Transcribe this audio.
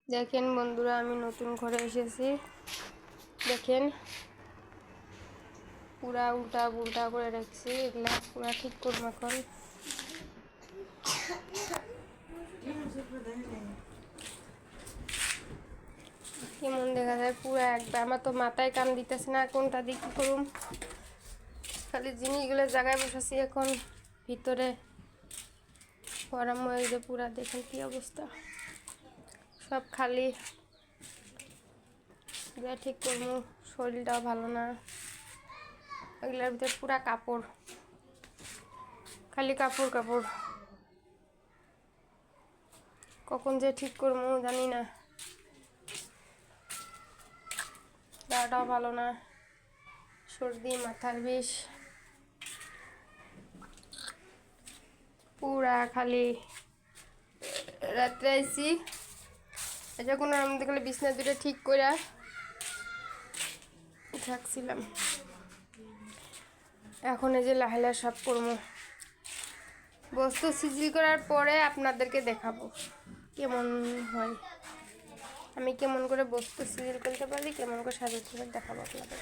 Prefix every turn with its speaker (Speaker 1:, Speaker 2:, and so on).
Speaker 1: দেখেন বন্ধুরা, আমি নতুন ঘরে এসেছি। দেখেন পুরা উল্টা পুল্টা করে রাখছি, এগুলা পুরা ঠিক করবো এখন। কেমন দেখা যায় পুরা একবার, আমার তো মাথায় কান দিতেছে না কোনটা দিয়ে কি করুম। খালি জিনিসগুলো জায়গায় বসাছি এখন ভিতরে গরম হয়ে গেছে পুরা। দেখেন কি অবস্থা, সব খালি ঠিক করবো। শরীরটাও ভালো না, এগুলোর ভিতরে পুরা কাপড়, খালি কাপড় কাপড়। কখন যে ঠিক করবো জানি না। গাটাও ভালো না, সর্দি, মাথার বিষ, পুরা খালি। রাত্রে আইসি, এটা কোনো আমাদের খালি বিছনা দুটো ঠিক করে থাকছিলাম। এখন এই যে লাহে লাহে সব করবো। বস্তু সিজিল করার পরে আপনাদেরকে দেখাবো কেমন হয়, আমি কেমন করে বস্তু সিজিল করতে পারি, কেমন করে সাজাতে পারি দেখাবো আপনাদের।